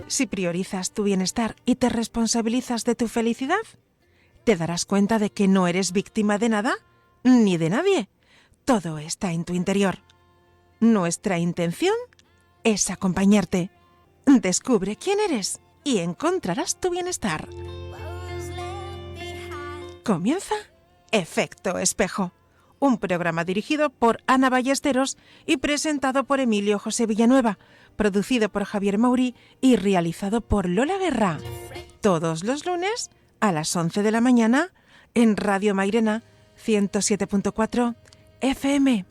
Si priorizas tu bienestar y te responsabilizas de tu felicidad, te darás cuenta de que no eres víctima de nada ni de nadie. Todo está en tu interior. Nuestra intención es acompañarte. Descubre quién eres y encontrarás tu bienestar. Comienza Efecto Espejo, un programa dirigido por Ana Ballesteros y presentado por Emilio José Villanueva, producido por Javier Mauri y realizado por Lola Guerra. Todos los lunes a las 11 de la mañana en Radio Mairena 107.4 FM.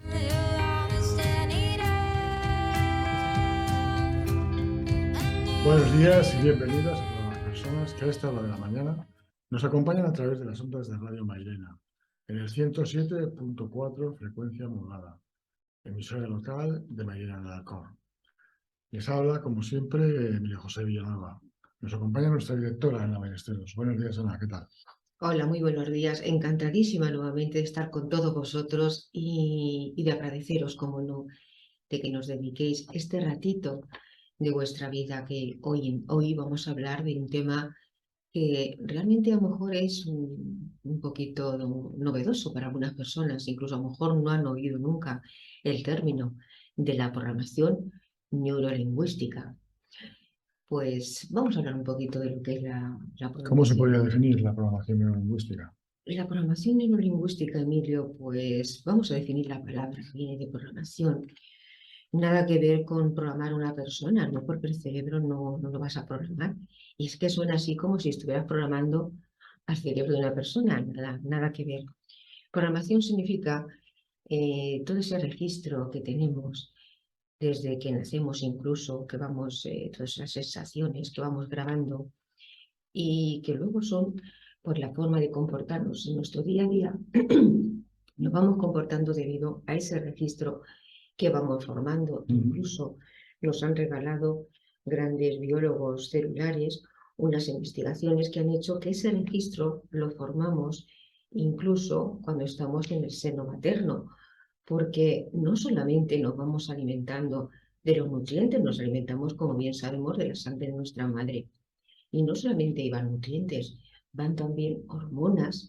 Buenos días y bienvenidos a todas las personas que a esta hora de la mañana nos acompañan a través de las ondas de Radio Mairena, en el 107.4 frecuencia modulada, emisora local de Mairena de Alcor. Les habla, como siempre, Emilio José Villanueva. Nos acompaña nuestra directora, Ana Ballesteros. Buenos días, Ana, ¿qué tal? Hola, muy buenos días. Encantadísima nuevamente de estar con todos vosotros y de agradeceros, como no, de que nos dediquéis este ratito de vuestra vida, que hoy vamos a hablar de un tema que realmente a lo mejor es un poquito novedoso para algunas personas, incluso a lo mejor no han oído nunca el término de la programación neurolingüística. Pues vamos a hablar un poquito de lo que es la ¿Cómo se programación. podría definir la programación neurolingüística? La programación neurolingüística, Emilio, pues vamos a definir la palabra, viene de programación. Nada que ver con programar a una persona, no, porque el cerebro no lo vas a programar. Y es que suena así como si estuvieras programando al cerebro de una persona, nada que ver. Programación significa todo ese registro que tenemos desde que nacemos, incluso que vamos, todas esas sensaciones que vamos grabando y que luego son por la forma de comportarnos en nuestro día a día, nos vamos comportando debido a ese registro que vamos formando. Incluso nos han regalado grandes biólogos celulares unas investigaciones que han hecho que ese registro lo formamos incluso cuando estamos en el seno materno, porque no solamente nos vamos alimentando de los nutrientes, nos alimentamos, como bien sabemos, de la sangre de nuestra madre. Y no solamente iban nutrientes, van también hormonas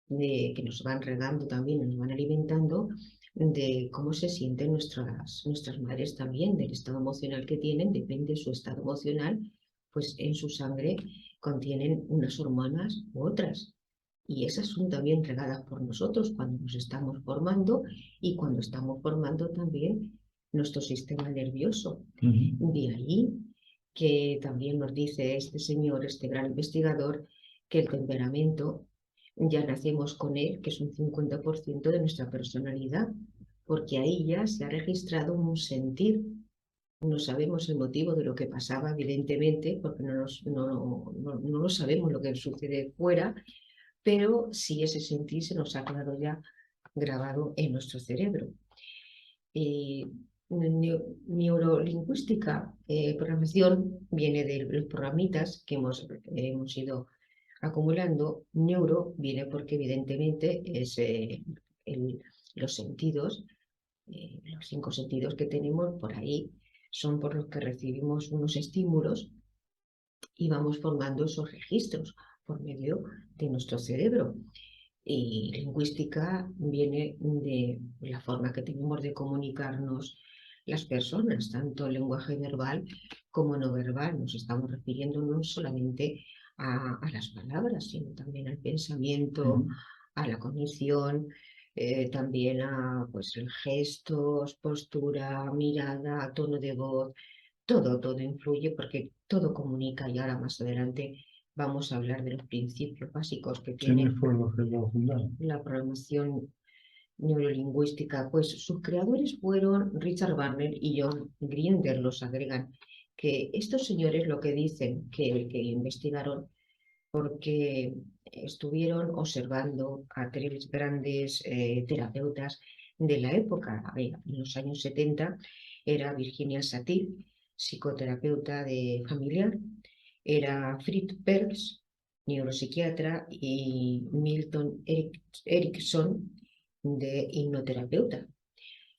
que nos van regando también, nos van alimentando de cómo se sienten nuestras madres también, del estado emocional que tienen, depende de su estado emocional, pues en su sangre contienen unas hormonas u otras. Y esas son también regadas por nosotros cuando nos estamos formando y cuando estamos formando también nuestro sistema nervioso. De ahí que también nos dice este señor, este gran investigador, que el temperamento ya nacemos con él, que es un 50% de nuestra personalidad, porque ahí ya se ha registrado un sentir. No sabemos el motivo de lo que pasaba, evidentemente, porque no lo sabemos lo que sucede fuera, pero sí ese sentir se nos ha quedado ya grabado en nuestro cerebro. Neurolingüística, programación, viene de los programitas que hemos ido acumulando. Neuro viene porque evidentemente es los sentidos, los 5 sentidos que tenemos por ahí son por los que recibimos unos estímulos y vamos formando esos registros por medio de nuestro cerebro. Y lingüística viene de la forma que tenemos de comunicarnos las personas, tanto el lenguaje verbal como no verbal. Nos estamos refiriendo no solamente a las palabras, sino también al pensamiento, a la cognición, también a pues, gestos, postura, mirada, tono de voz. Todo influye porque todo comunica y ahora más adelante vamos a hablar de los principios básicos que tiene la programación neurolingüística. Pues sus creadores fueron Richard Barner y John Grinder, los agregan, que estos señores lo que dicen que investigaron porque estuvieron observando a 3 grandes terapeutas de la época. En los años 70 era Virginia Satir, psicoterapeuta familiar, era Fritz Perls, neuropsiquiatra, y Milton Erickson, de hipnoterapeuta.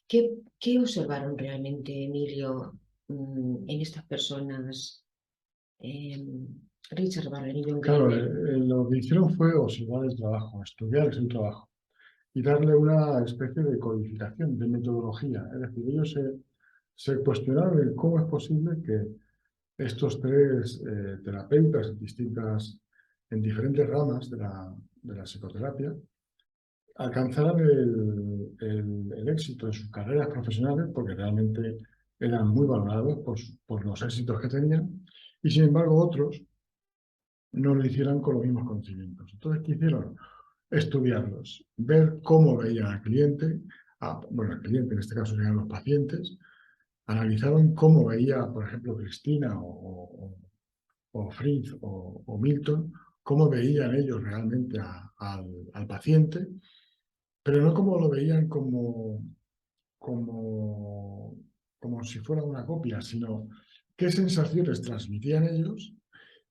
¿Qué observaron realmente, Emilio, en estas personas Richard Barley y John Claro, Grinder. lo que hicieron fue observar el trabajo, estudiar el trabajo y darle una especie de codificación, de metodología. Es decir, ellos se cuestionaron el cómo es posible que estos tres terapeutas en diferentes ramas de la psicoterapia alcanzaran el éxito en sus carreras profesionales, porque realmente eran muy valorados por los éxitos que tenían, y sin embargo otros no lo hicieran con los mismos conocimientos. Entonces, ¿qué hicieron? Estudiarlos, ver cómo veían al cliente, bueno, el cliente en este caso serían los pacientes, analizaron cómo veía, por ejemplo, Cristina o Fritz o Milton, cómo veían ellos realmente al paciente, pero no como lo veían como, como si fuera una copia, sino qué sensaciones transmitían ellos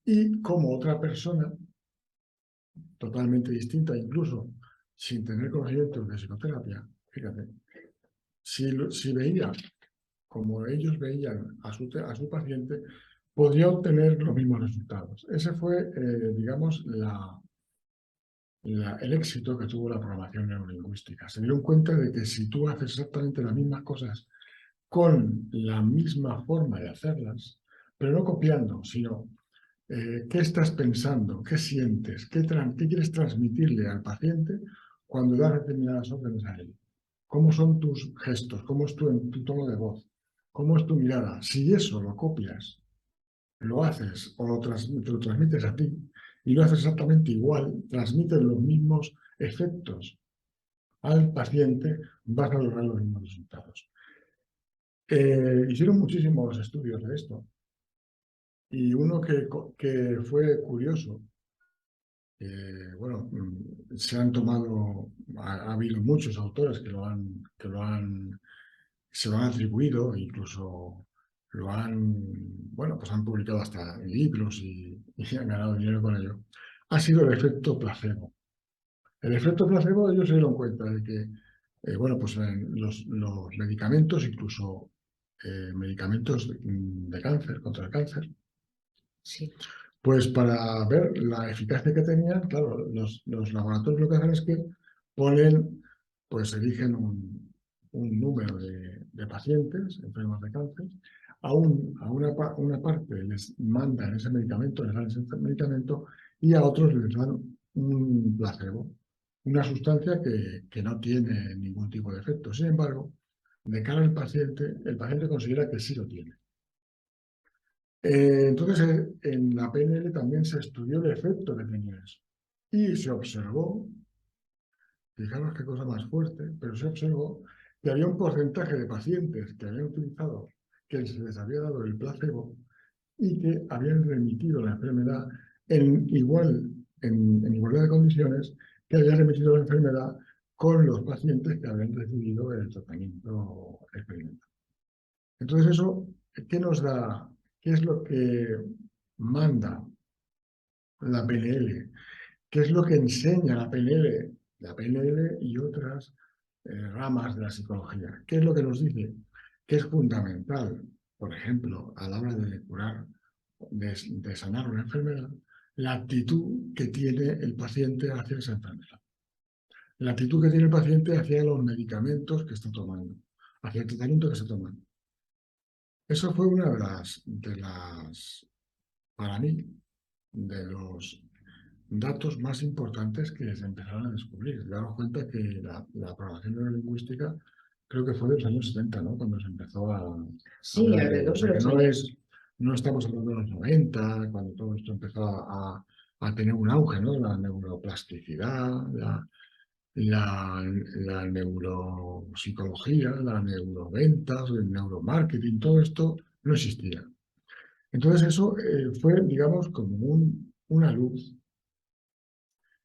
y cómo otra persona totalmente distinta, incluso sin tener conocimientos de psicoterapia, fíjate, si veía como ellos veían a su paciente, podría obtener los mismos resultados. Ese fue, digamos, el éxito que tuvo la programación neurolingüística. Se dieron cuenta de que si tú haces exactamente las mismas cosas con la misma forma de hacerlas, pero no copiando, sino qué estás pensando, qué sientes, qué quieres transmitirle al paciente cuando das determinadas órdenes a él. ¿Cómo son tus gestos? ¿Cómo es tu tono de voz? ¿Cómo es tu mirada? Si eso lo copias, lo haces o lo transmites a ti y lo haces exactamente igual, transmites los mismos efectos al paciente, vas a lograr los mismos resultados. Hicieron muchísimos estudios de esto y uno que fue curioso, bueno, se han tomado, ha habido muchos autores se lo han atribuido, incluso bueno, pues han publicado hasta libros y han ganado dinero con ello, ha sido el efecto placebo. El efecto placebo, ellos se dieron cuenta de que, bueno, pues los medicamentos, incluso medicamentos de cáncer, contra el cáncer, Sí. pues para ver la eficacia que tenían, claro, los laboratorios lo que hacen es que pues eligen un número de pacientes enfermos de cáncer, a una parte les mandan ese medicamento, les dan ese medicamento, y a otros les dan un placebo, una sustancia que no tiene ningún tipo de efecto. Sin embargo, de cara al paciente, el paciente considera que sí lo tiene. Entonces, en la PNL también se estudió el efecto que tenía eso. Y se observó, fijaros qué cosa más fuerte, pero se observó que había un porcentaje de pacientes que habían utilizado, que se les había dado el placebo y que habían remitido la enfermedad en igualdad de condiciones que habían remitido la enfermedad con los pacientes que habían recibido el tratamiento experimental. Entonces, eso, ¿qué nos da? ¿Qué es lo que manda la PNL? ¿Qué es lo que enseña la PNL? La PNL y otras ramas de la psicología. ¿Qué es lo que nos dice? Que es fundamental, por ejemplo, a la hora de curar, de sanar una enfermedad, la actitud que tiene el paciente hacia esa enfermedad. La actitud que tiene el paciente hacia los medicamentos que está tomando, hacia el tratamiento que está tomando. Eso fue una para mí, de los datos más importantes que se empezaron a descubrir. Daros cuenta que la programación neurolingüística creo que fue de los años 70, ¿no? Cuando se empezó a Sí, hablar de ello. O alrededor de sea, que los años. no estamos hablando de los 90, cuando todo esto empezó a tener un auge, ¿no? La neuroplasticidad, la neuropsicología, la neuroventas, el neuromarketing, todo esto no existía. Entonces eso fue, digamos, como una luz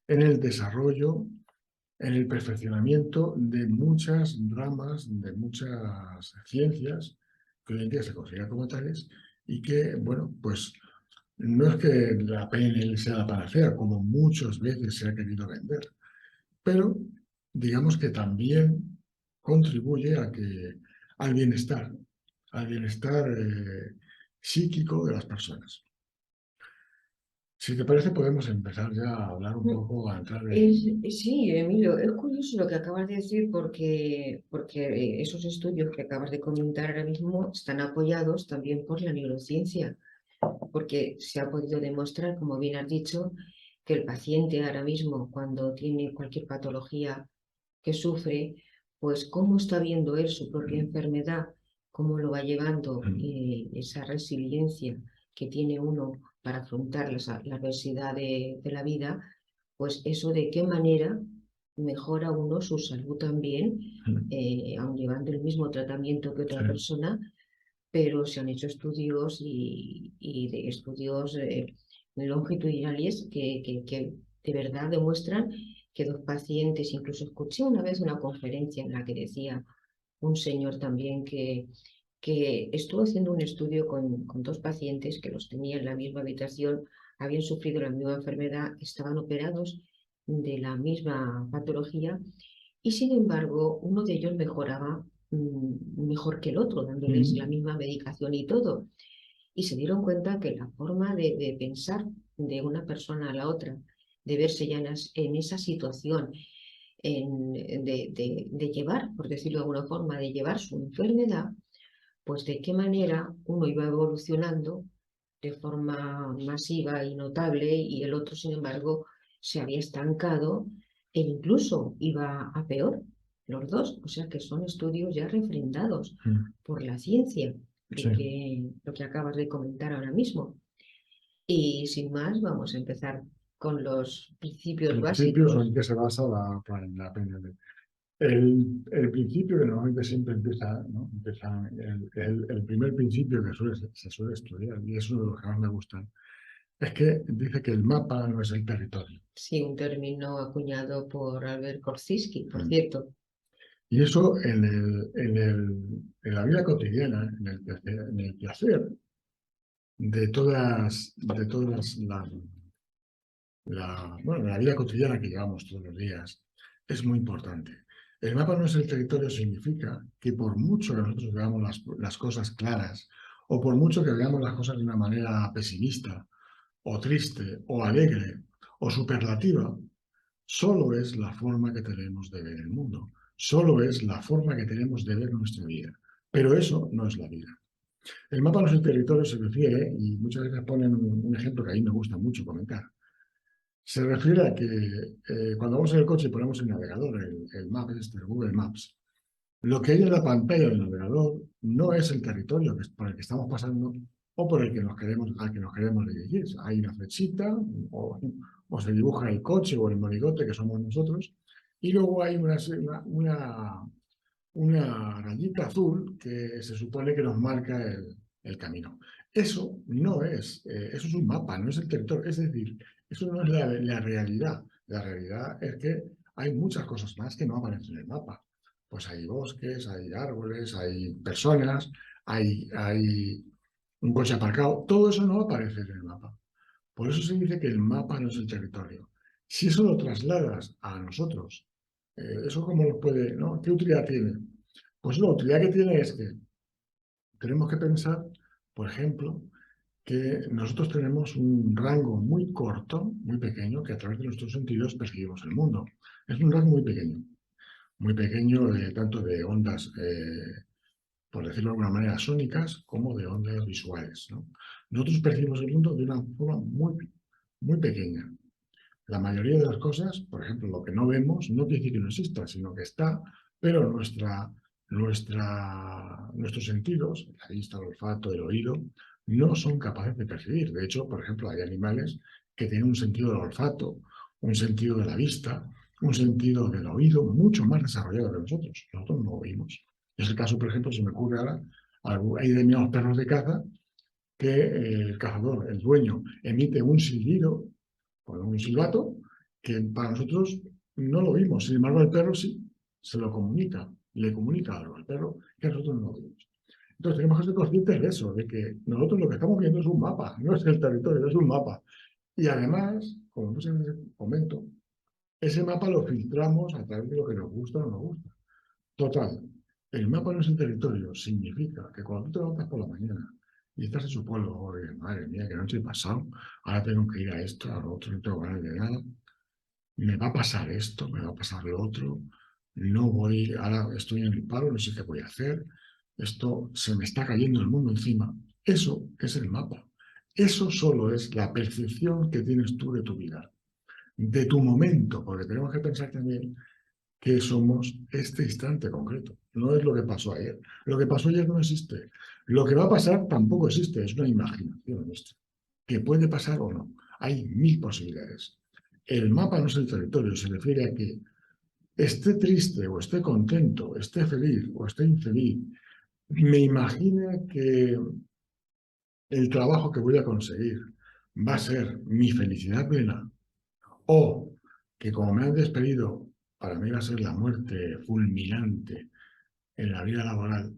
en el desarrollo, en el perfeccionamiento de muchas ramas, de muchas ciencias que hoy en día se consideran como tales y que, bueno, pues no es que la PNL sea la panacea, como muchas veces se ha querido vender, pero digamos que también contribuye al bienestar psíquico de las personas. Si te parece, podemos empezar ya a hablar un poco, a entrar en... Sí, Emilio, es curioso lo que acabas de decir porque esos estudios que acabas de comentar ahora mismo están apoyados también por la neurociencia, porque se ha podido demostrar, como bien has dicho, que el paciente ahora mismo cuando tiene cualquier patología que sufre, pues cómo está viendo él su propia enfermedad, cómo lo va llevando, esa resiliencia que tiene uno para afrontar la adversidad de la vida, pues eso de qué manera mejora uno su salud también, aun llevando el mismo tratamiento que otra Sí. persona, pero se han hecho estudios y de estudios longitudinales que de verdad demuestran que dos pacientes, incluso escuché una vez una conferencia en la que decía un señor también que estuvo haciendo un estudio con dos pacientes que los tenía en la misma habitación, habían sufrido la misma enfermedad, estaban operados de la misma patología y sin embargo uno de ellos mejoraba mejor que el otro, dándoles la Mm. misma medicación y todo. Y se dieron cuenta que la forma de pensar de una persona a la otra, de verse ya en esa situación, de llevar, por decirlo de alguna forma, de llevar su enfermedad, pues de qué manera uno iba evolucionando de forma masiva y notable y el otro, sin embargo, se había estancado e incluso iba a peor, los dos. O sea que son estudios ya refrendados Mm. por la ciencia, Sí. lo que acabas de comentar ahora mismo. Y sin más, vamos a empezar con los principios Principios o en básicos. qué se basa la PNL. El principio que normalmente siempre empieza, ¿no? Empieza el primer principio que se suele estudiar, y es uno de los que más me gustan, es que dice que el mapa no es el territorio. Sí, un término acuñado por Albert Korzybski, por Mm. cierto. Y eso en la vida cotidiana, en el placer de todas bueno, la vida cotidiana que llevamos todos los días, es muy importante. El mapa no es el territorio significa que por mucho que nosotros veamos las cosas claras, o por mucho que veamos las cosas de una manera pesimista, o triste, o alegre, o superlativa, solo es la forma que tenemos de ver el mundo, solo es la forma que tenemos de ver nuestra vida. Pero eso no es la vida. El mapa no es el territorio, se refiere, y muchas veces ponen un ejemplo que a mí me gusta mucho comentar. Se refiere a que cuando vamos en el coche y ponemos el navegador, el Maps, el Google Maps, lo que hay en la pantalla del navegador no es el territorio por el que estamos pasando o por el que al que nos queremos dirigir. Hay una flechita o se dibuja el coche o el monigote que somos nosotros y luego hay una rayita azul que se supone que nos marca el camino. Eso no es, eso es un mapa, no es el territorio. Es decir, eso no es la realidad. La realidad es que hay muchas cosas más que no aparecen en el mapa. Pues hay bosques, hay árboles, hay personas, hay un coche aparcado. Todo eso no aparece en el mapa. Por eso se dice que el mapa no es el territorio. Si eso lo trasladas a nosotros, ¿eso cómo nos puede, ¿no? ¿Qué utilidad tiene? Pues la utilidad que tiene es que tenemos que pensar, por ejemplo, que nosotros tenemos un rango muy corto, muy pequeño, que a través de nuestros sentidos percibimos el mundo. Es un rango muy pequeño tanto de ondas, por decirlo de alguna manera, sónicas, como de ondas visuales, ¿no? Nosotros percibimos el mundo de una forma muy pequeña. La mayoría de las cosas, por ejemplo, lo que no vemos, no quiere decir que no exista, sino que está, pero nuestros sentidos, la vista, el olfato, el oído, no son capaces de percibir. De hecho, por ejemplo, hay animales que tienen un sentido del olfato, un sentido de la vista, un sentido del oído mucho más desarrollado que nosotros. Nosotros no oímos. Es el caso, por ejemplo, se me ocurre ahora, hay determinados perros de caza que el cazador, el dueño, emite un silbido con un silbato que para nosotros no lo oímos. Sin embargo, el perro sí se lo comunica, le comunica algo al perro que nosotros no lo oímos. Entonces tenemos que ser conscientes de eso, de que nosotros lo que estamos viendo es un mapa, no es el territorio, es un mapa. Y además, como muchas veces comento, ese mapa lo filtramos a través de lo que nos gusta o no nos gusta. Total, el mapa no es el territorio, significa que cuando tú te levantas por la mañana y estás en su pueblo, y dices, madre mía, que noche he pasado, ahora tengo que ir a esto, a lo otro, no tengo ganas de nada, me va a pasar esto, me va a pasar lo otro, no voy, ahora estoy en el paro, no sé qué voy a hacer, esto se me está cayendo el mundo encima. Eso es el mapa. Eso solo es la percepción que tienes tú de tu vida, de tu momento, porque tenemos que pensar también que somos este instante concreto. No es lo que pasó ayer. Lo que pasó ayer no existe. Lo que va a pasar tampoco existe, es una imaginación nuestra. Que puede pasar o no. Hay mil posibilidades. El mapa no es el territorio, se refiere a que esté triste o esté contento, esté feliz o esté infeliz, me imagine que el trabajo que voy a conseguir va a ser mi felicidad plena o que como me han despedido, para mí va a ser la muerte fulminante en la vida laboral.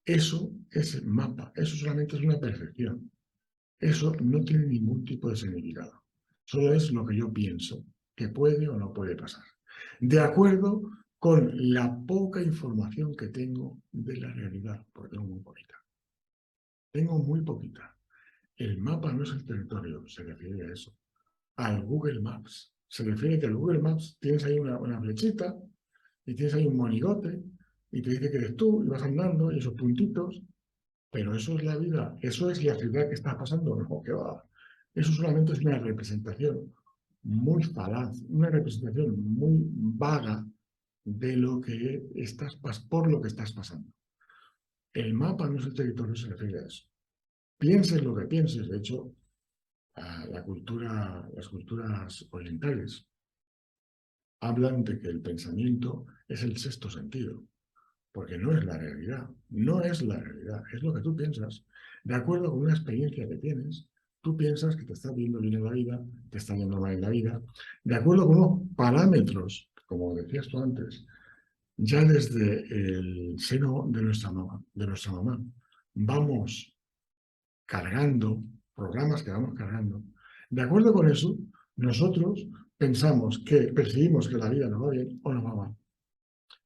Eso es el mapa, eso solamente es una percepción. Eso no tiene ningún tipo de significado. Solo es lo que yo pienso que puede o no puede pasar. De acuerdo con la poca información que tengo de la realidad, porque tengo muy poquita. Tengo muy poquita. El mapa no es el territorio, se refiere a eso. Al Google Maps. Se refiere que al Google Maps tienes ahí una flechita y tienes ahí un monigote y te dice que eres tú y vas andando y esos puntitos. Pero eso es la vida, eso es la ciudad que estás pasando, no, que va. Eso solamente es una representación muy falaz, una representación muy vaga de lo que por lo que estás pasando. El mapa no es el territorio, se refiere a eso. Pienses lo que pienses, de hecho, las culturas orientales hablan de que el pensamiento es el sexto sentido. Porque no es la realidad, no es la realidad, es lo que tú piensas. De acuerdo con una experiencia que tienes, tú piensas que te está viendo bien en la vida, te está yendo mal en la vida, de acuerdo con unos parámetros, como decías tú antes, ya desde el seno de nuestra mamá vamos cargando, programas que vamos cargando. De acuerdo con eso, nosotros percibimos que la vida nos va bien o nos va mal.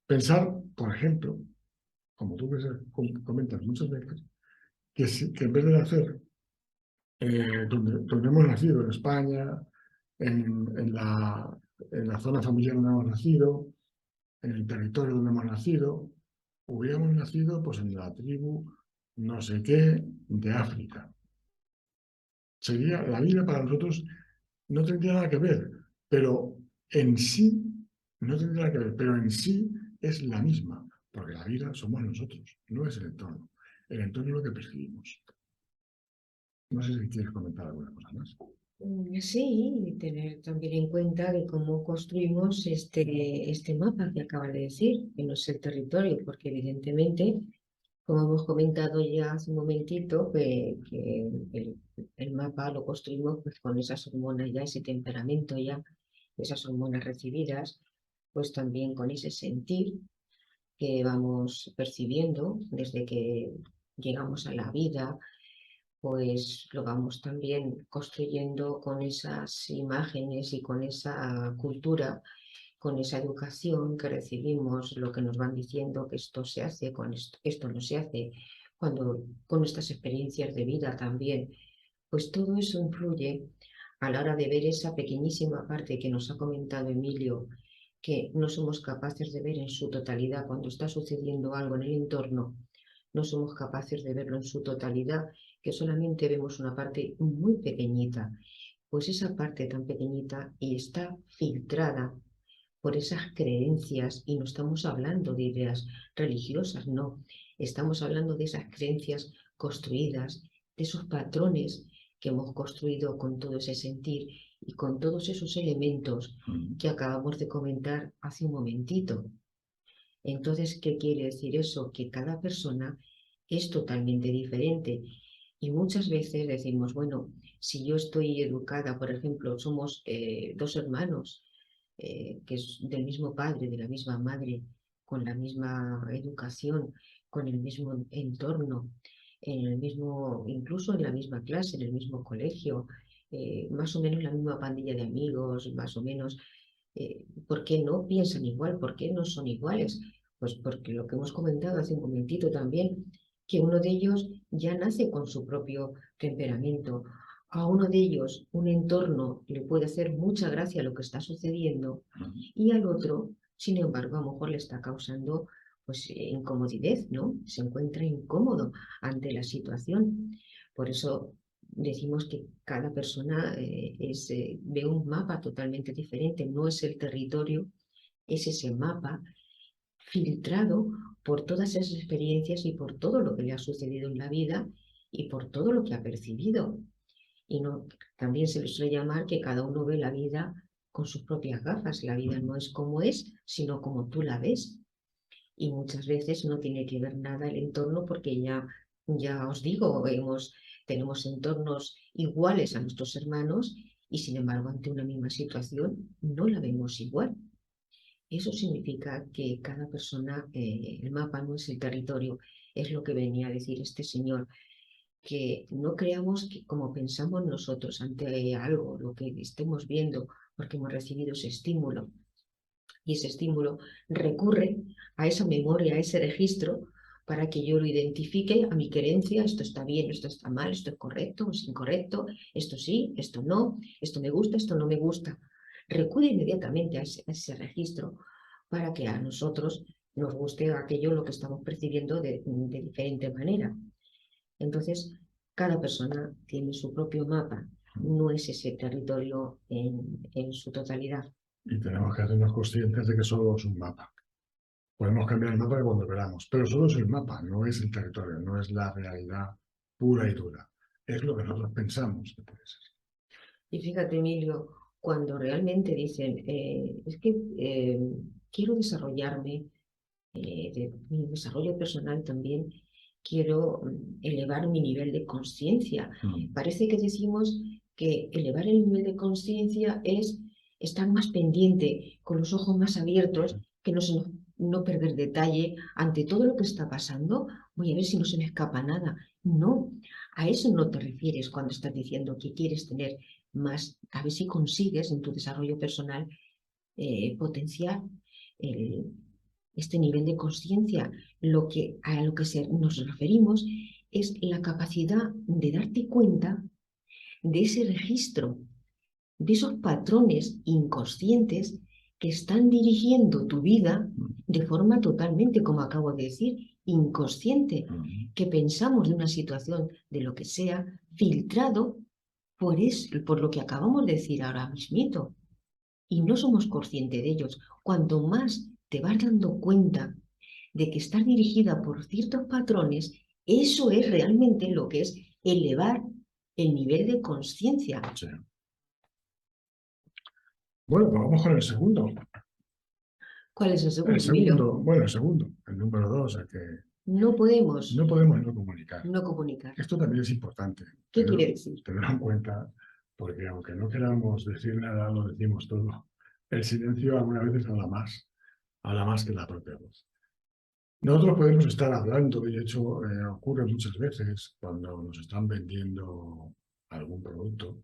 Pensar, por ejemplo, como tú comentas muchas veces, que en vez de nacer donde hemos nacido, en España, en la zona familiar donde hemos nacido, en el territorio donde hemos nacido, hubiéramos nacido pues, en la tribu no sé qué de África. Sería la vida para nosotros no tendría nada que ver, pero en sí no tendría nada que ver, pero en sí es la misma, porque la vida somos nosotros, no es el entorno. El entorno es lo que percibimos. No sé si quieres comentar alguna cosa más. Sí, y tener también en cuenta de cómo construimos este mapa que acabas de decir, que no es el territorio, porque evidentemente, como hemos comentado ya hace un momentito, que el mapa lo construimos pues, con esas hormonas ya, ese temperamento ya, esas hormonas recibidas, pues también con ese sentir que vamos percibiendo desde que llegamos a la vida, pues lo vamos también construyendo con esas imágenes y con esa cultura, con esa educación que recibimos, lo que nos van diciendo que esto se hace, con esto no se hace, cuando con nuestras experiencias de vida también, pues todo eso influye a la hora de ver esa pequeñísima parte que nos ha comentado Emilio, que no somos capaces de ver en su totalidad cuando está sucediendo algo en el entorno, no somos capaces de verlo en su totalidad, que solamente vemos una parte muy pequeñita, pues esa parte tan pequeñita y está filtrada por esas creencias, y no estamos hablando de ideas religiosas, no, estamos hablando de esas creencias construidas, de esos patrones que hemos construido con todo ese sentir y con todos esos elementos que acabamos de comentar hace un momentito. Entonces, ¿qué quiere decir eso? Que cada persona es totalmente diferente. Y muchas veces decimos, bueno, si yo estoy educada, por ejemplo, somos dos hermanos, que es del mismo padre, de la misma madre, con la misma educación, con el mismo entorno, en el mismo, incluso en la misma clase, en el mismo colegio, más o menos la misma pandilla de amigos, más o menos, ¿por qué no piensan igual? ¿Por qué no son iguales? Pues porque lo que hemos comentado hace un momentito también, que uno de ellos ya nace con su propio temperamento. A uno de ellos un entorno le puede hacer mucha gracia lo que está sucediendo y al otro, sin embargo, a lo mejor le está causando pues incomodidad, ¿no? Se encuentra incómodo ante la situación. Por eso decimos que cada persona ve un mapa totalmente diferente, no es el territorio, es ese mapa filtrado por todas esas experiencias y por todo lo que le ha sucedido en la vida y por todo lo que ha percibido. Y no, también se le suele llamar que cada uno ve la vida con sus propias gafas. La vida no es como es, sino como tú la ves. Y muchas veces no tiene que ver nada el entorno porque ya os digo, tenemos entornos iguales a nuestros hermanos y sin embargo ante una misma situación no la vemos igual. Eso significa que cada persona, el mapa no es el territorio, es lo que venía a decir este señor, que no creamos que como pensamos nosotros ante algo, lo que estemos viendo, porque hemos recibido ese estímulo, y ese estímulo recurre a esa memoria, a ese registro, para que yo lo identifique a mi creencia, esto está bien, esto está mal, esto es correcto, es incorrecto, esto sí, esto no, esto me gusta, esto no me gusta. Recurre inmediatamente a ese registro para que a nosotros nos guste aquello lo que estamos percibiendo de diferente manera. Entonces, cada persona tiene su propio mapa, no es ese territorio en su totalidad. Y tenemos que hacernos conscientes de que solo es un mapa. Podemos cambiar el mapa cuando queramos, pero solo es el mapa, no es el territorio, no es la realidad pura y dura. Es lo que nosotros pensamos que puede ser. Y fíjate, Emilio, cuando realmente dicen, es que quiero desarrollarme, de mi desarrollo personal también, quiero elevar mi nivel de conciencia. Parece que decimos que elevar el nivel de conciencia es estar más pendiente, con los ojos más abiertos, que no perder detalle ante todo lo que está pasando. Voy a ver si no se me escapa nada. No, a eso no te refieres cuando estás diciendo que quieres tener más, a ver si consigues en tu desarrollo personal potenciar este nivel de conciencia. A lo que nos referimos es la capacidad de darte cuenta de ese registro, de esos patrones inconscientes que están dirigiendo tu vida de forma totalmente, como acabo de decir, inconsciente, que pensamos de una situación, de lo que sea, filtrado por lo que acabamos de decir ahora mismito. Y no somos conscientes de ellos. Cuanto más te vas dando cuenta de que estás dirigida por ciertos patrones, eso es realmente lo que es elevar el nivel de conciencia. Sí. Bueno, pues vamos con el segundo. ¿Cuál es el segundo? Bueno, el segundo, el número 2, el que no podemos no comunicar. no comunicar. Esto también es importante. ¿Qué quiere decir? Tenerlo en cuenta, porque aunque no queramos decir nada, lo decimos todo. El silencio algunas veces habla más que la propia voz. Nosotros podemos estar hablando, y de hecho ocurre muchas veces cuando nos están vendiendo algún producto,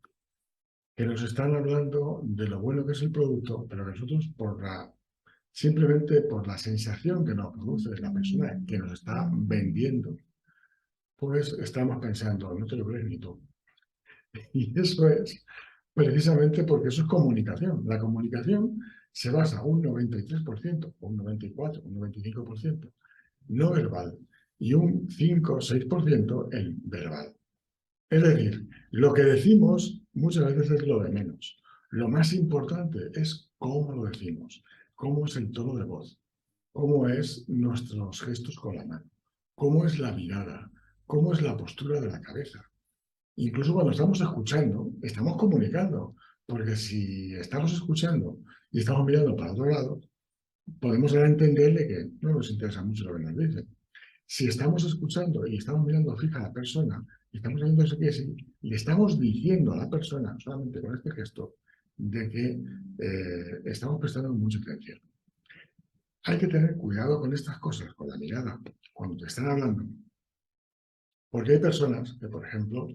que nos están hablando de lo bueno que es el producto, pero que nosotros simplemente por la sensación que nos produce la persona que nos está vendiendo, pues estamos pensando, no te lo crees ni tú. Y eso es precisamente porque eso es comunicación. La comunicación se basa un 93%, un 94%, un 95% no verbal y un 5 o 6% en verbal. Es decir, lo que decimos muchas veces es lo de menos. Lo más importante es cómo lo decimos, cómo es el tono de voz, cómo es nuestros gestos con la mano, cómo es la mirada, cómo es la postura de la cabeza. Incluso cuando estamos escuchando, estamos comunicando, porque si estamos escuchando y estamos mirando para otro lado, podemos dar a entenderle que no nos interesa mucho lo que nos dicen. Si estamos escuchando y estamos mirando fija a la persona, y estamos haciendo eso que sí, le estamos diciendo a la persona, solamente con este gesto, de que estamos prestando mucha atención. Hay que tener cuidado con estas cosas, con la mirada, cuando te están hablando. Porque hay personas que, por ejemplo,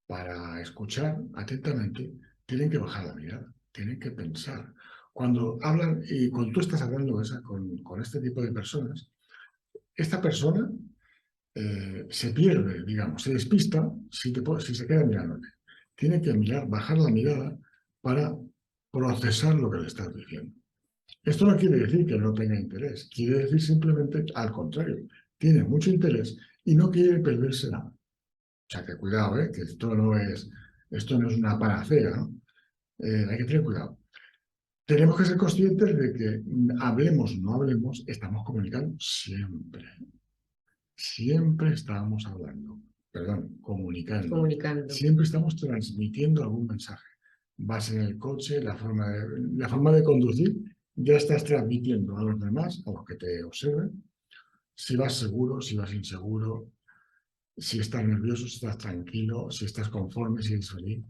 para escuchar atentamente, tienen que bajar la mirada, tienen que pensar. Cuando hablan, y cuando tú estás hablando con este tipo de personas, esta persona se pierde, digamos, se despista si se queda mirándote. Tiene que mirar, bajar la mirada para procesar lo que le estás diciendo. Esto no quiere decir que no tenga interés, quiere decir simplemente al contrario, tiene mucho interés y no quiere perderse nada. O sea que cuidado, que esto no es una panacea, ¿no? Hay que tener cuidado. Tenemos que ser conscientes de que hablemos o no hablemos, estamos comunicando siempre. Siempre estamos hablando, perdón, comunicando. Comunicando. Siempre estamos transmitiendo algún mensaje. Vas en el coche, la forma de conducir, ya estás transmitiendo a los demás, a los que te observen, si vas seguro, si vas inseguro, si estás nervioso, si estás tranquilo, si estás conforme, si eres feliz.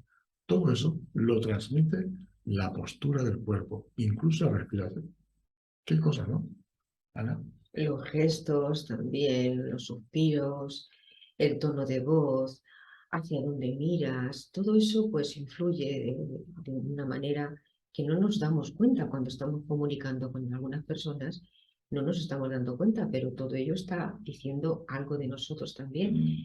Todo eso lo transmite la postura del cuerpo, incluso la respiración. ¿Qué cosa, no, Ana? Los gestos también, los suspiros, el tono de voz, hacia dónde miras, todo eso pues influye de una manera que no nos damos cuenta cuando estamos comunicando con algunas personas, no nos estamos dando cuenta, pero todo ello está diciendo algo de nosotros también.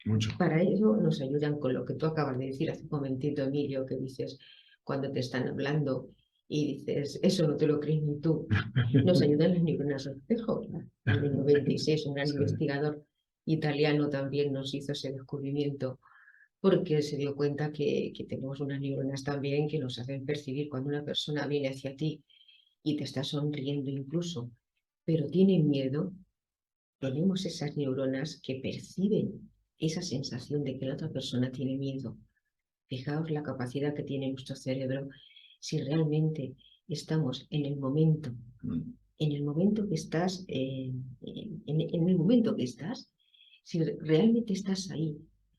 Mucho. Para ello nos ayudan con lo que tú acabas de decir hace un momentito, Emilio, que dices cuando te están hablando y dices, eso no te lo crees ni tú. Nos ayudan las neuronas espejo. En el 96 un gran Sí. investigador italiano también nos hizo ese descubrimiento porque se dio cuenta que tenemos unas neuronas también que nos hacen percibir cuando una persona viene hacia ti y te está sonriendo incluso, pero tiene miedo. Tenemos esas neuronas que perciben esa sensación de que la otra persona tiene miedo. Fijaos la capacidad que tiene nuestro cerebro si realmente estamos en el momento que estás, en el momento que estás, si realmente estás ahí,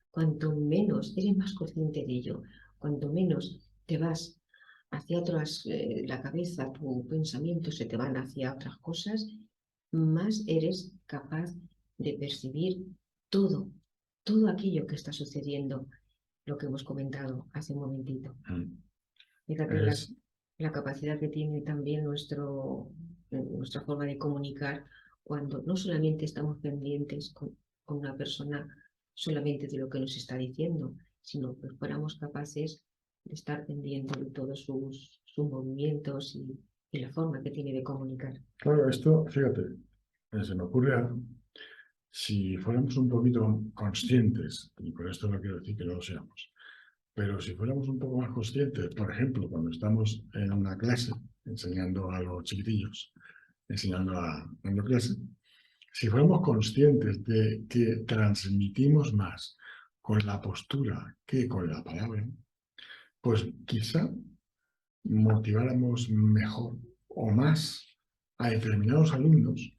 cuanto menos eres más consciente de ello, cuanto menos te vas hacia otras, la cabeza, tu pensamiento se te van hacia otras cosas, más eres capaz de percibir todo, todo aquello que está sucediendo, lo que hemos comentado hace un momentito. Fíjate la capacidad que tiene también nuestra forma de comunicar cuando no solamente estamos pendientes con una persona solamente de lo que nos está diciendo, sino que fuéramos capaces de estar pendientes de todos sus movimientos y la forma que tiene de comunicar. Claro, esto, fíjate, se me ocurre algo. Si fuéramos un poquito conscientes, y con esto no quiero decir que no lo seamos, pero si fuéramos un poco más conscientes, por ejemplo, cuando estamos en una clase enseñando a los chiquitillos, dando clase, si fuéramos conscientes de que transmitimos más con la postura que con la palabra, pues quizá motiváramos mejor o más a determinados alumnos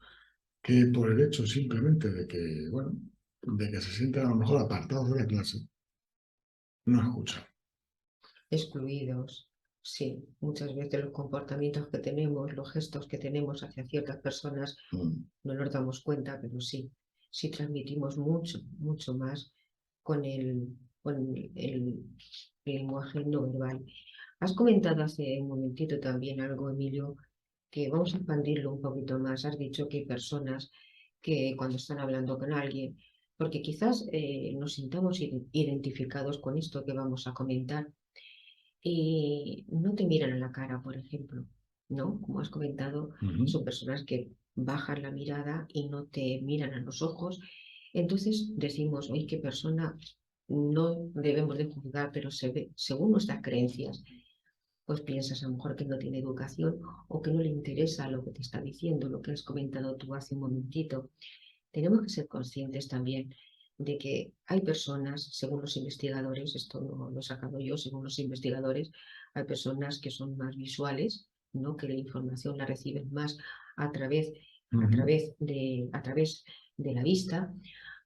que por el hecho simplemente de que, bueno, de que se sientan a lo mejor apartados de la clase, no escuchan. Excluidos, sí. Muchas veces los comportamientos que tenemos, los gestos que tenemos hacia ciertas personas, no nos damos cuenta, pero sí transmitimos mucho, mucho más con el lenguaje no verbal. Has comentado hace un momentito también algo, Emilio, que vamos a expandirlo un poquito más. Has dicho que hay personas que cuando están hablando con alguien, porque quizás nos sintamos identificados con esto que vamos a comentar, y no te miran a la cara, por ejemplo, ¿no? Como has comentado, son personas que bajan la mirada y no te miran a los ojos. Entonces decimos, oye, qué persona no debemos de juzgar, pero según nuestras creencias, pues piensas a lo mejor que no tiene educación o que no le interesa lo que te está diciendo, lo que has comentado tú hace un momentito. Tenemos que ser conscientes también de que hay personas, según los investigadores, esto no lo he sacado yo, según los investigadores, hay personas que son más visuales, ¿no? Que la información la reciben más a través de la vista.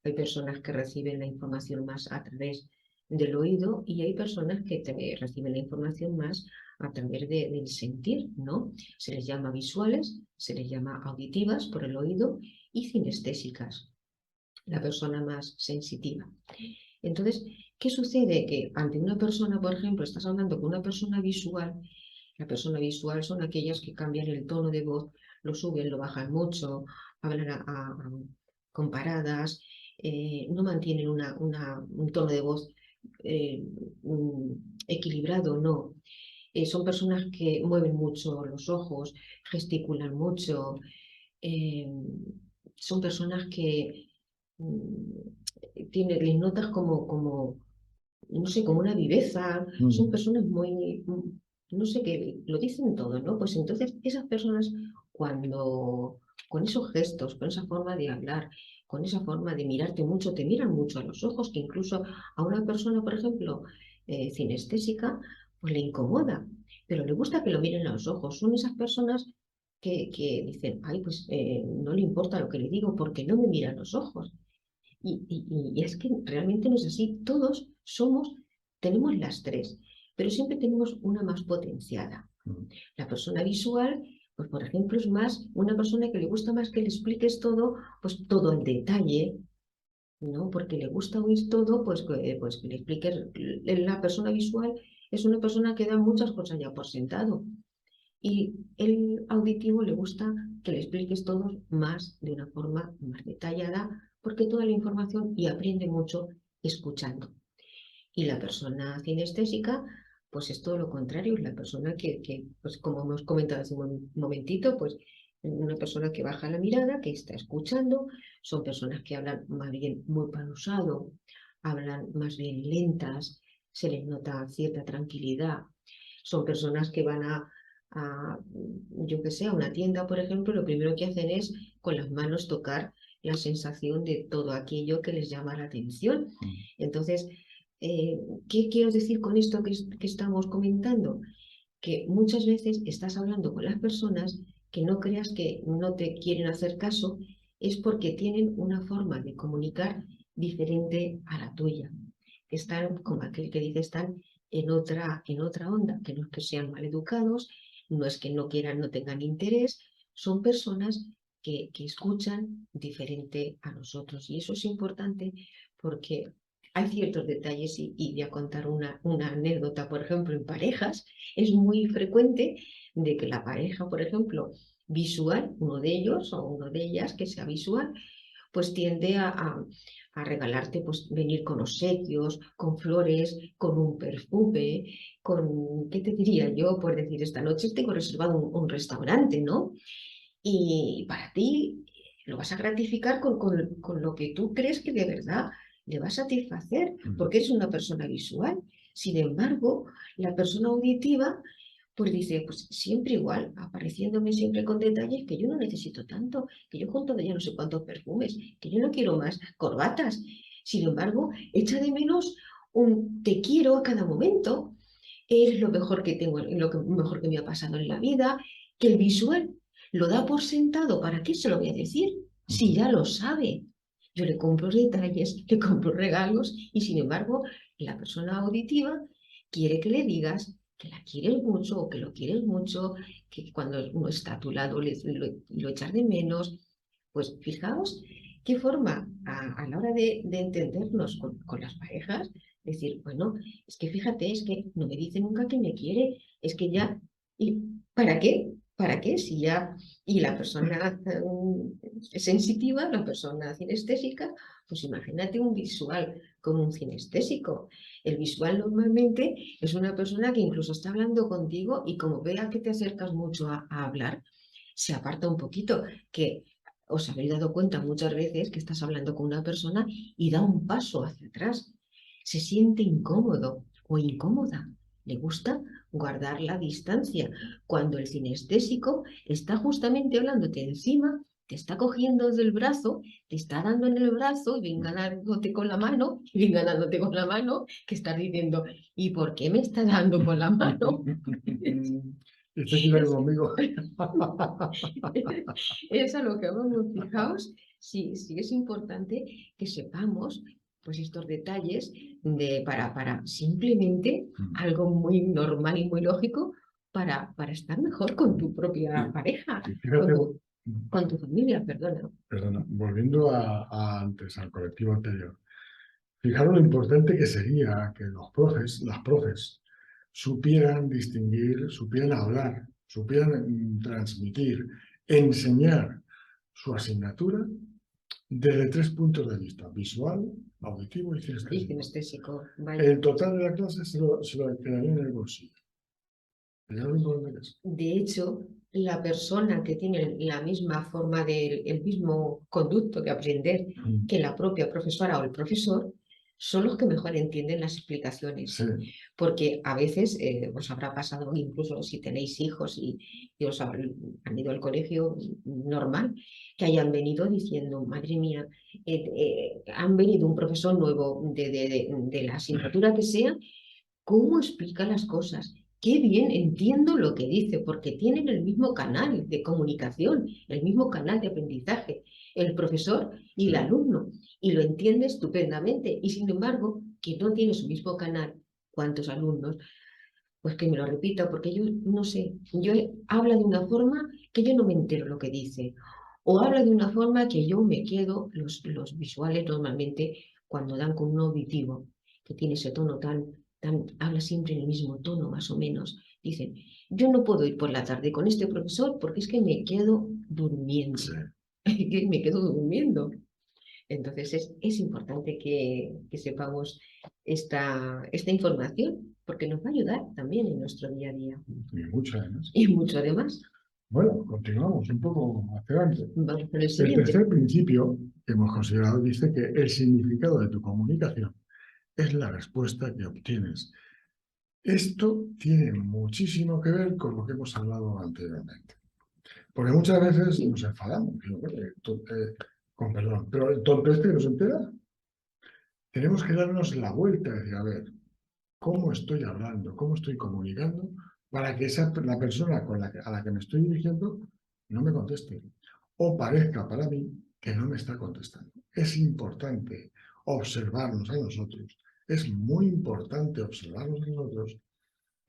Hay personas que reciben la información más a través del oído y hay personas que reciben la información más a través del sentir, ¿no? Se les llama visuales, se les llama auditivas por el oído y cinestésicas, la persona más sensitiva. Entonces, ¿qué sucede? Que ante una persona, por ejemplo, estás hablando con una persona visual, la persona visual son aquellas que cambian el tono de voz, lo suben, lo bajan mucho, hablan con paradas, no mantienen un tono de voz equilibrado, no. Son personas que mueven mucho los ojos, gesticulan mucho, eh, son personas que les notas como, no sé, como una viveza, son personas muy, no sé, que lo dicen todo, ¿no? Pues entonces esas personas cuando, con esos gestos, con esa forma de hablar, con esa forma de mirarte mucho, te miran mucho a los ojos, que incluso a una persona, por ejemplo, cinestésica, pues le incomoda, pero le gusta que lo miren a los ojos. Son esas personas que dicen, ay, pues no le importa lo que le digo porque no me mira a los ojos. Y es que realmente no es así. Todos tenemos las tres, pero siempre tenemos una más potenciada. La persona visual, pues por ejemplo, es más una persona que le gusta más que le expliques todo, pues todo en detalle, ¿no? Porque le gusta oír todo, pues que le expliques. La persona visual es una persona que da muchas cosas ya por sentado. Y el auditivo le gusta que le expliques todo más de una forma más detallada, porque toda la información y aprende mucho escuchando. Y la persona cinestésica, pues es todo lo contrario, es la persona pues como hemos comentado hace un momentito, pues una persona que baja la mirada, que está escuchando, son personas que hablan más bien muy pausado, hablan más bien lentas, se les nota cierta tranquilidad, son personas que van yo que sé, a una tienda, por ejemplo, lo primero que hacen es con las manos tocar la sensación de todo aquello que les llama la atención. Entonces, ¿qué quiero decir con esto que estamos comentando? Que muchas veces estás hablando con las personas que no creas que no te quieren hacer caso, es porque tienen una forma de comunicar diferente a la tuya. Están, como aquel que dice, están en otra onda, que no es que sean maleducados, no es que no quieran, no tengan interés, son personas que escuchan diferente a nosotros. Y eso es importante porque hay ciertos detalles y voy a contar una anécdota, por ejemplo, en parejas. Es muy frecuente de que la pareja, por ejemplo, visual, uno de ellos o una de ellas que sea visual, pues tiende a regalarte, pues venir con obsequios, con flores, con un perfume, ¿qué te diría yo? Por decir, esta noche tengo reservado un restaurante, ¿no? Y para ti lo vas a gratificar con lo que tú crees que de verdad le va a satisfacer, porque eres una persona visual. Sin embargo, la persona auditiva, pues dice, pues siempre igual, apareciéndome siempre con detalles que yo no necesito tanto, que yo junto de ya no sé cuántos perfumes, que yo no quiero más corbatas. Sin embargo, echa de menos un te quiero a cada momento, es lo mejor que tengo, mejor que me ha pasado en la vida, que el visual lo da por sentado. ¿Para qué se lo voy a decir? Si ya lo sabe. Yo le compro detalles, le compro regalos y sin embargo la persona auditiva quiere que le digas que la quieres mucho o que lo quieres mucho, que cuando uno está a tu lado lo echas de menos. Pues fijaos qué forma a la hora de entendernos con las parejas, decir, bueno, es que fíjate, es que no me dice nunca que me quiere, es que ya, ¿y para qué? ¿Para qué? Si ya, y la persona sensitiva, la persona cinestésica, pues imagínate un visual con un cinestésico. El visual normalmente es una persona que incluso está hablando contigo y como vea que te acercas mucho a hablar, se aparta un poquito, que os habéis dado cuenta muchas veces que estás hablando con una persona y da un paso hacia atrás. Se siente incómodo o incómoda. Le gusta guardar la distancia. Cuando el cinestésico está justamente hablándote encima, te está cogiendo del brazo, te está dando en el brazo y venga dándote con la mano, y venga dándote con la mano, que estás diciendo, ¿y por qué me está dando con la mano? Este quiere conmigo. Es a lo que vamos, fijaos, sí es importante que sepamos pues estos detalles para simplemente algo muy normal y muy lógico para estar mejor con tu propia pareja, Fíjate, con tu familia, perdona. Perdona, volviendo antes, al colectivo anterior. Fijaros lo importante que sería que las profes, supieran distinguir, supieran hablar, supieran transmitir, enseñar su asignatura desde 3 puntos de vista: visual, auditivo y Y kinestésico. kinestésico, vaya. El total de la clase se lo quedaría en el bolsillo. Fijaros lo importante que es. De hecho, la persona que tiene la misma forma el mismo conducto de aprender que la propia profesora o el profesor, son los que mejor entienden las explicaciones. Sí, Porque a veces os habrá pasado, incluso si tenéis hijos y os han ido al colegio normal, que hayan venido diciendo, madre mía, han venido un profesor nuevo de la asignatura que sea, ¿cómo explica las cosas? Qué bien entiendo lo que dice, porque tienen el mismo canal de comunicación, el mismo canal de aprendizaje, el profesor y el sí. alumno, y lo entiende estupendamente. Y sin embargo, que no tiene su mismo canal, ¿cuántos alumnos? Pues que me lo repita, porque yo no sé, habla de una forma que yo no me entero lo que dice, o habla de una forma que yo me quedo, los visuales normalmente, cuando dan con un auditivo, que tiene ese tono habla siempre en el mismo tono, más o menos. Dicen, yo no puedo ir por la tarde con este profesor porque es que me quedo durmiendo. Sí. Que me quedo durmiendo. Entonces es importante que sepamos esta información, porque nos va a ayudar también en nuestro día a día. Y mucho además. Y mucho además. Bueno, continuamos un poco hacia adelante. Vamos con el El siguiente. tercer principio que hemos considerado dice que el significado de tu comunicación es la respuesta que obtienes. Esto tiene muchísimo que ver con lo que hemos hablado anteriormente. Porque muchas veces nos enfadamos, con perdón, pero el tonto este que nos entera, tenemos que darnos la vuelta y decir, a ver, ¿cómo estoy hablando? ¿Cómo estoy comunicando? Para que la persona a la que me estoy dirigiendo no me conteste. O parezca para mí que no me está contestando. Es importante observarnos a nosotros. Es muy importante observarnos a nosotros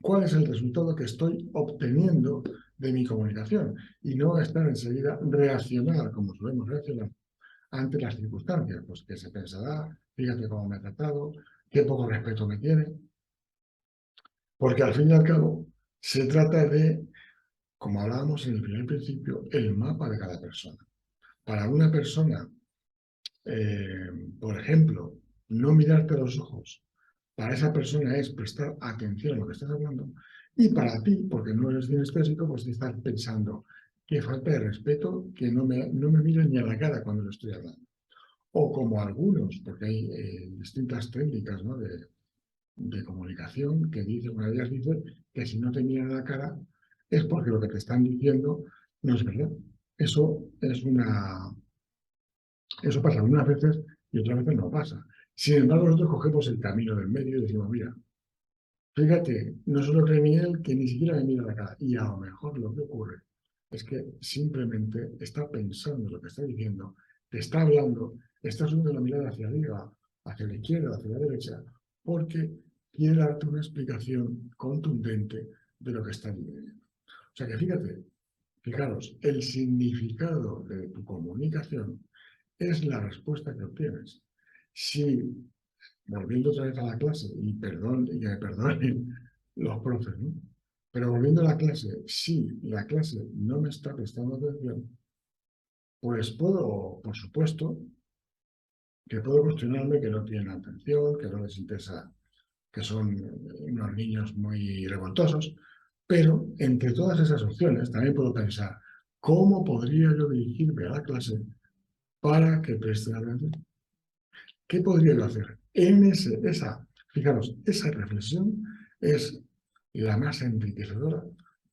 cuál es el resultado que estoy obteniendo de mi comunicación y no estar enseguida reaccionar como solemos reaccionar ante las circunstancias, pues que se pensará, fíjate cómo me ha tratado, qué poco respeto me tiene, porque al fin y al cabo se trata de, como hablábamos en el primer principio, el mapa de cada persona. Para una persona, por ejemplo, no mirarte a los ojos, para esa persona es prestar atención a lo que estás hablando, y para ti, porque no eres kinestésico, pues estás pensando que falta de respeto, que no me miren ni a la cara cuando le estoy hablando. O como algunos, porque hay distintas técnicas, ¿no?, de comunicación que dice, una de ellas dice que si no te miran a la cara es porque lo que te están diciendo no es verdad. Eso pasa algunas veces y otras veces no pasa. Sin embargo, nosotros cogemos el camino del medio y decimos, mira, fíjate, no solo cree ni él que ni siquiera me mira a la cara. Y a lo mejor lo que ocurre es que simplemente está pensando lo que está diciendo, te está hablando, está subiendo la mirada hacia arriba, hacia la izquierda, hacia la derecha, porque quiere darte una explicación contundente de lo que está diciendo. O sea que fijaros, el significado de tu comunicación es la respuesta que obtienes. Si, volviendo otra vez a la clase, y que me perdonen los profes, ¿no?, pero volviendo a la clase, si la clase no me está prestando atención, pues puedo, por supuesto, que puedo cuestionarme que no tienen atención, que no les interesa, que son unos niños muy revoltosos, pero entre todas esas opciones también puedo pensar, ¿cómo podría yo dirigirme a la clase para que presten atención? ¿Qué podría yo hacer? Fijaros, esa reflexión es la más enriquecedora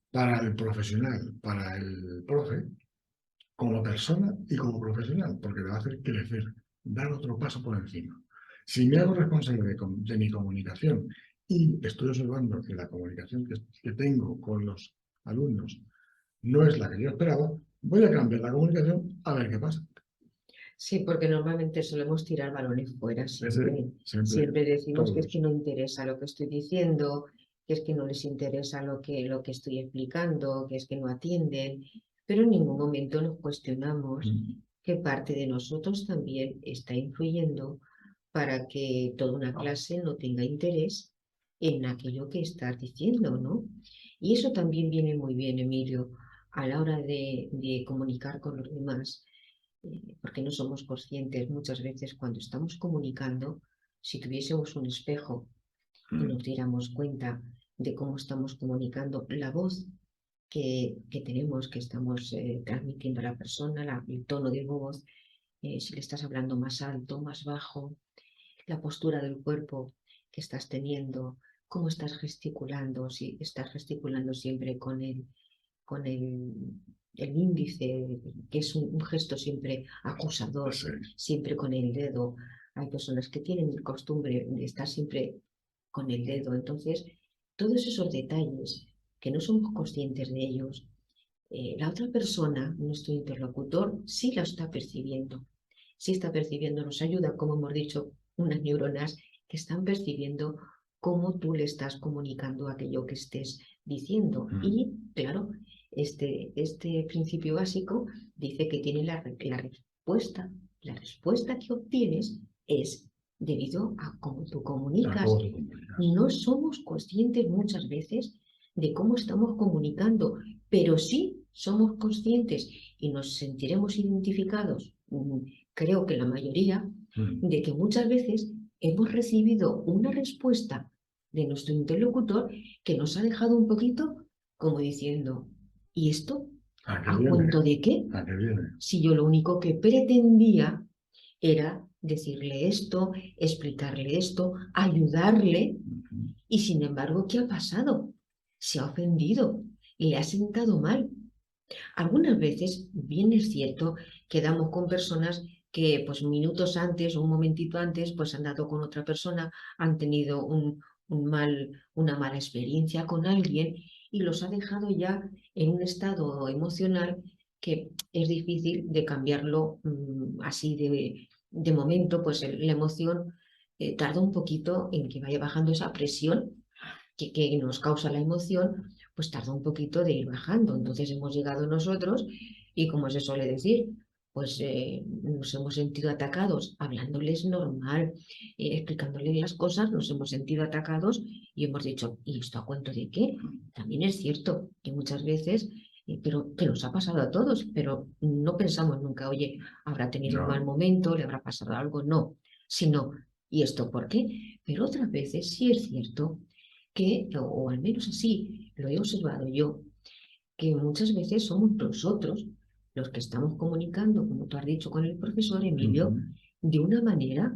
para el profesional, para el profe, como persona y como profesional, porque le va a hacer crecer, dar otro paso por encima. Si me hago responsable de mi comunicación y estoy observando que la comunicación que tengo con los alumnos no es la que yo esperaba, voy a cambiar la comunicación a ver qué pasa. Sí, porque normalmente solemos tirar balones fuera siempre. Siempre decimos que es que no interesa lo que estoy diciendo, que es que no les interesa lo que estoy explicando, que es que no atienden, pero en ningún momento nos cuestionamos que parte de nosotros también está influyendo para que toda una clase no tenga interés en aquello que estás diciendo, ¿no? Y eso también viene muy bien, Emilio, a la hora de comunicar con los demás. porque no somos conscientes muchas veces cuando estamos comunicando. Si tuviésemos un espejo y nos diéramos cuenta de cómo estamos comunicando, la voz que tenemos, que estamos transmitiendo a la persona, el tono de voz, si le estás hablando más alto, más bajo, la postura del cuerpo que estás teniendo, cómo estás gesticulando, si estás gesticulando siempre con el índice, que es un gesto siempre acusador, Sí. siempre con el dedo. Hay personas que tienen costumbre de estar siempre con el dedo. Entonces, todos esos detalles que no somos conscientes de ellos, la otra persona, nuestro interlocutor, sí la está percibiendo. Sí está percibiendo, nos ayuda, como hemos dicho, unas neuronas que están percibiendo cómo tú le estás comunicando aquello que estés diciendo. Y, claro, este principio básico dice que tiene la respuesta. La respuesta que obtienes es debido a cómo tú comunicas. No somos conscientes muchas veces de cómo estamos comunicando, pero sí somos conscientes y nos sentiremos identificados, creo que la mayoría, de que muchas veces hemos recibido una respuesta de nuestro interlocutor que nos ha dejado un poquito como diciendo, ¿y esto? ¿A cuento de qué? ¿A qué viene? Si yo lo único que pretendía era decirle esto, explicarle esto, ayudarle, y sin embargo, ¿qué ha pasado? Se ha ofendido, le ha sentado mal. Algunas veces, bien es cierto, quedamos con personas que pues minutos antes o un momentito antes pues han dado con otra persona, han tenido una mala experiencia con alguien y los ha dejado ya en un estado emocional que es difícil de cambiarlo así de momento, pues la emoción tarda un poquito en que vaya bajando esa presión que nos causa la emoción, pues tarda un poquito de ir bajando. Entonces hemos llegado nosotros y, como se suele decir, pues nos hemos sentido atacados hablándoles normal, explicándoles las cosas, nos hemos sentido atacados y hemos dicho, ¿y esto a cuento de qué? También es cierto que muchas veces, pero que nos ha pasado a todos, pero no pensamos nunca, oye, habrá tenido un mal momento, le habrá pasado algo, no, sino, ¿y esto por qué? Pero otras veces sí es cierto que, o al menos así lo he observado yo, que muchas veces somos nosotros los que estamos comunicando, como tú has dicho con el profesor Emilio, de una manera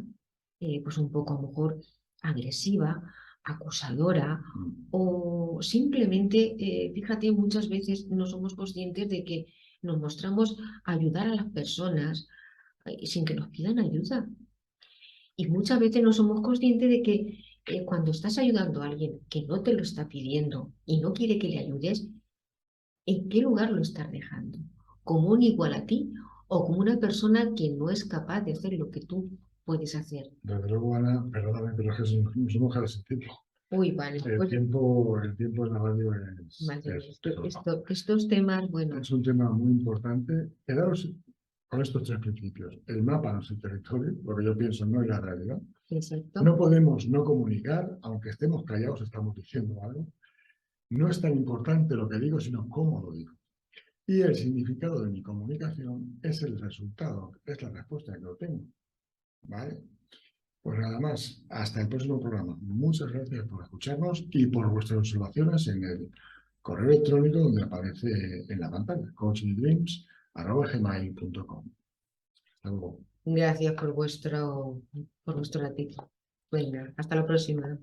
pues un poco a lo mejor agresiva, acusadora, o simplemente, fíjate, muchas veces no somos conscientes de que nos mostramos a ayudar a las personas sin que nos pidan ayuda. Y muchas veces no somos conscientes de que cuando estás ayudando a alguien que no te lo está pidiendo y no quiere que le ayudes, ¿en qué lugar lo estás dejando? ¿Como un igual a ti o como una persona que no es capaz de hacer lo que tú puedes hacer? Desde luego, Ana, perdóname, pero es que nos hemos dejado ese tiempo. Uy, vale. El tiempo en la radio estos temas, bueno. Es un tema muy importante. Quedaros con estos tres principios. El mapa no es el territorio, lo que yo pienso no es la realidad. Exacto. No podemos no comunicar, aunque estemos callados, estamos diciendo algo. No es tan importante lo que digo, sino cómo lo digo. Y el significado de mi comunicación es el resultado, es la respuesta que obtengo. ¿Vale? Pues nada más, hasta el próximo programa. Muchas gracias por escucharnos y por vuestras observaciones en el correo electrónico donde aparece en la pantalla, coachingdreams@gmail.com. Hasta luego. Gracias por vuestro ratito. Venga, hasta la próxima.